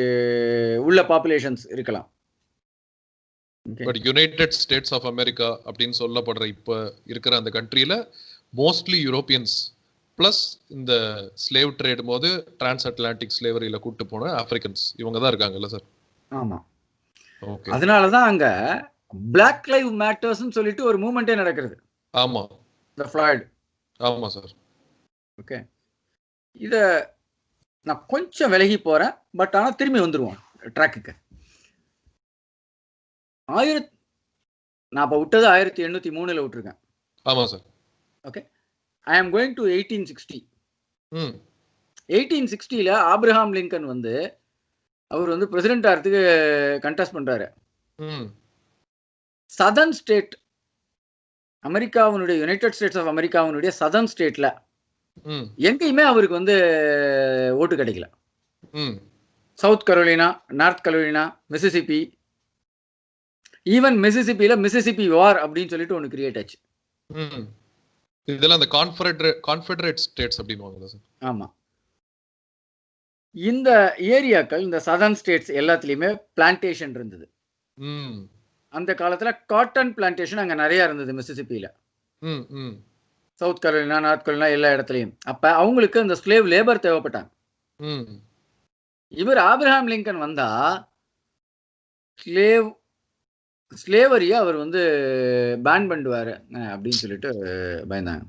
உள்ள பாப்புலேஷன்ஸ் இருக்கலாம். But United States of America அப்படின்னு சொல்லப்படுற இப்ப இருக்கிற அந்த கண்ட்ரியில மோஸ்ட்லி யூரோப்பியன்ஸ் பிளஸ் இந்த ஸ்லேவ் ட்ரேட் போது டிரான்ஸ் அட்லாண்டிக் ஸ்லேவரியில கூட்டு போன ஆப்பிரிக்கன்ஸ் இவங்க தான் இருக்காங்கல்ல சார்? ஆமா, ஓகே. அதனாலதான் அங்க பிளாக் லைவ் மேட்டர்ஸ்னு சொல்லிட்டு ஒரு மூவ்மெண்டே நடக்கிறது. ஆமா, தி ஃப்ளாய்ட். ஆமா சார். ஓகே, இத நான் கொஞ்சம் விலகி போறேன், பட் ஆனா திரும்பி வந்துருவோம் ட்ராக்குக்கு. நான் இப்போ விட்டது 1803 விட்டுருக்கேன். ஆமா sir. Okay, I am going to 1860. 1860 Abraham Lincoln வந்து அவர் வந்து பிரசிடென்ட் ஆகிறதுக்கு கண்டெஸ்ட் பண்றாரு. சதர்ன் ஸ்டேட் அமெரிக்காவினுடைய யுனைடெட் ஸ்டேட்ஸ் ஆஃப் அமெரிக்காவினுடைய சதர்ன் ஸ்டேட்ல எங்கேயுமே அவருக்கு வந்து ஓட்டு கிடைக்கல. South Carolina, North Carolina, Mississippi, even மிசிசிப்பியில மிசிசிப்பி வார் அப்படின்னு சொல்லிட்டு ஒன்று கிரியேட் ஆச்சு. இதெல்லாம் அந்த கான்ஃபெடரேட் ஸ்டேட்ஸ் அப்படின்னுவாங்க சார். ஆமா. இந்த ஏரியாக்கள், இந்த சதர்ன் ஸ்டேட்ஸ் எல்லாத்துலயுமே பிளான்டேஷன் இருந்தது. அந்த காலத்துல காட்டன் பிளான்டேஷன் அங்க நிறைய இருந்தது மிசிசிப்பியில. சவுத் கரோலினா, நார்த் கரோலினா எல்லா இடத்துலயும். அப்ப அவங்களுக்கு அந்த ஸ்லேவ் லேபர் தேவைப்பட்டாங்க. இவர் ஆப்ரஹாம் லிங்கன் வந்தா ஸ்லேவரிய அவர் வந்து பேன் பண்ணுவாரு அப்படின்னு சொல்லிட்டு பயந்தாங்க.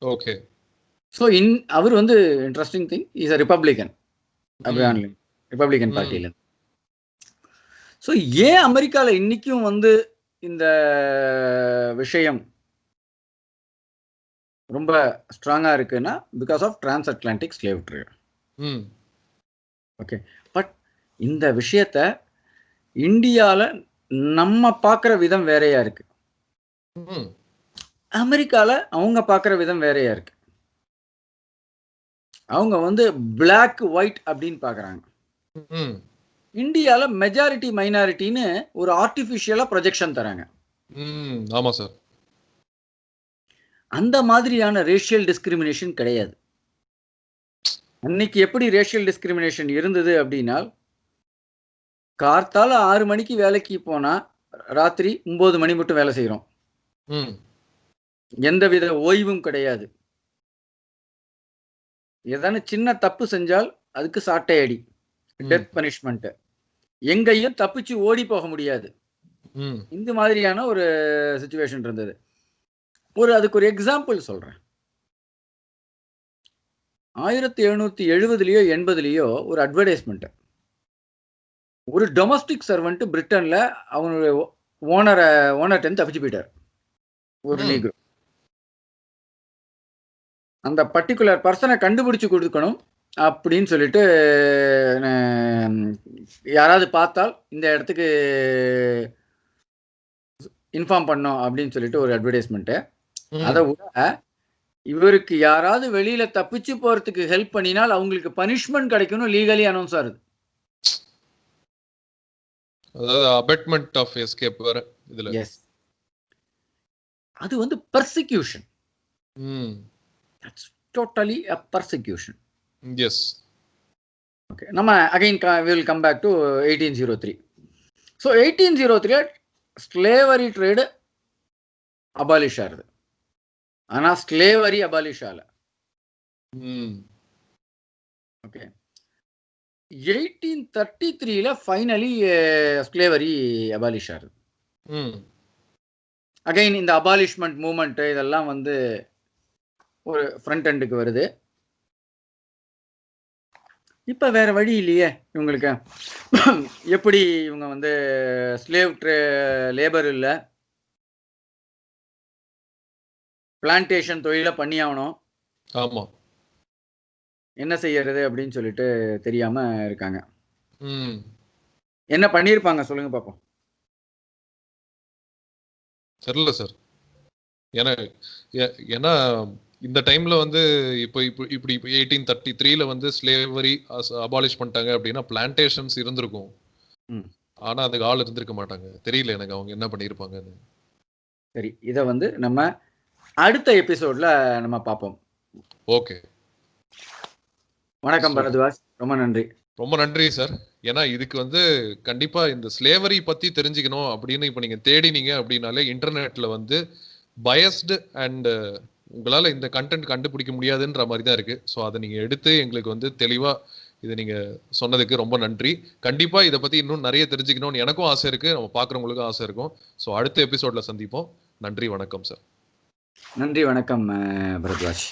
ஓகே. ஸோ அவர் வந்து interesting thing is a Republican. Abraham Lincoln Republican பார்ட்டியில. ஸோ ஏன் அமெரிக்காவில் இன்னைக்கும் வந்து இந்த விஷயம் ரொம்ப ஸ்ட்ராங்கா இருக்குன்னா because of trans Atlantic slave trade. Okay. But இந்த விஷயத்த இந்தியாவில் நம்ம பார்க்குற விதம் வேறையா இருக்கு. அமெரிக்காவில் அவங்க பார்க்குற விதம் வேறையா இருக்கு. அவங்க வந்து பிளாக் ஒயிட் அப்படின்னு பார்க்குறாங்க. இந்தியாவில் மெஜாரிட்டி மைனாரிட்டின்னு ஒரு ஆர்டிஃபிஷியலா ப்ரொஜெக்ஷன் தராங்க. ஆமா சார். அந்த மாதிரியான ரேஷியல் டிஸ்கிரிமினேஷன் கிடையாது. அன்னைக்கு எப்படி ரேஷியல் டிஸ்கிரிமினேஷன் இருந்தது அப்படின்னா, கார்த்தால 6 மணிக்கு வேலைக்கு போனா ராத்திரி 9 மணி மட்டும் வேலை செய்யறோம். எந்தவித ஓய்வும் கிடையாது. ஏதான சின்ன தப்பு செஞ்சால் அதுக்கு சாட்டை அடி, டெத் பனிஷ்மெண்ட். எங்கேயும் தப்பிச்சு ஓடி போக முடியாது. இந்த மாதிரியான ஒரு சிச்சுவேஷன் இருந்தது. அதுக்கு ஒரு எக்ஸாம்பிள் சொல்றேன். 1770லயோ 80லயோ ஒரு அட்வர்டைஸ்மெண்ட். ஒரு டொமஸ்டிக் சர்வெண்ட் பிரிட்டன்ல அவனுடைய ஓனர்ட்ட தப்பிச்சு போயிட்டார். ஒரு நீக்ரோ. அந்த பர்டிகுலர் பர்சனை கண்டுபிடிச்சு கொடுக்கணும் அப்படின்னு சொல்லிட்டு யாராவது பார்த்தால் இந்த இடத்துக்கு இன்ஃபார்ம் பண்ணோம் அப்படின்னு சொல்லிட்டு ஒரு அட்வர்டைஸ்மெண்ட். அதை விட இவருக்கு யாராவது வெளியில தப்பிச்சு போறதுக்கு ஹெல்ப் பண்ணினால் அவங்களுக்கு பனிஷ்மெண்ட் கிடைக்கணும் லீகலி அனௌன்ஸ் ஆகுது. அதாவது அபெட்மென்ட் ஆஃப் எஸ்கேப் வேற இதுல. எஸ். அது வந்து persecution. That's totally a persecution. Yes. Okay. Nama again we will come back to 1803. So 1803 slavery trade abolish ஆகுது. ஆனா slavery abolish ஆகல. Okay. 1833 finally slavery abolish ஆகுது. Again இந்த abolishment movement இதெல்லாம் வந்து ஒரு ஃப்ரண்ட் எண்டுக்கு வருது. இப்ப வேற வழி இல்லையே இவங்களுக்கு. எப்படி இவங்க வந்து ஸ்லேவ் லேபர் இல்ல, பிளான்டேஷன் தொழில பண்ணி ஆகணும். ஆமா. என்ன செய்யறது அப்படின்னு சொல்லிட்டு தெரியாம இருக்காங்க. என்ன பண்ணிருப்பாங்க சொல்லுங்க பாப்போம். தெரியல சார். ஏன்னா இந்த டைம்ல வந்து இப்படி 1833ல வந்து ஸ்லேவரி அபாலிஷ் பண்ணிட்டாங்க அப்படின்னா பிளான்டேஷன்ஸ் இருந்திருக்கும். ஆனா அதுக்கு ஆள் இருந்திருக்க மாட்டாங்க. தெரியல எனக்கு அவங்க என்ன பண்ணிருப்பாங்கன்னு. சரி, இத வந்து நம்ம அடுத்த எபிசோட்ல நம்ம பார்ப்போம். ஓகே. வணக்கம் பரத்வாஜ், ரொம்ப நன்றி. ரொம்ப நன்றி சார். ஏன்னா இதுக்கு வந்து கண்டிப்பா இந்த ஸ்லேவரி பத்தி தெரிஞ்சுக்கணும் அப்படின்னு இப்ப நீங்க தேடினீங்க அப்படின்னாலே இன்டர்நெட்ல வந்து பயஸ்டு அண்ட் உங்களால இந்த கண்டென்ட் கண்டுபிடிக்க முடியாதுன்ற மாதிரி தான் இருக்கு. ஸோ அதை நீங்க எடுத்து எங்களுக்கு வந்து தெளிவா இதை நீங்க சொன்னதுக்கு ரொம்ப நன்றி. கண்டிப்பா இதை பத்தி இன்னும் நிறைய தெரிஞ்சுக்கணும்னு எனக்கும் ஆசை இருக்கு, நம்ம பாக்குறவங்களுக்கும் ஆசை இருக்கும். ஸோ அடுத்த எபிசோட்ல சந்திப்போம். நன்றி, வணக்கம் சார். நன்றி, வணக்கம் பரத்வாஜ்.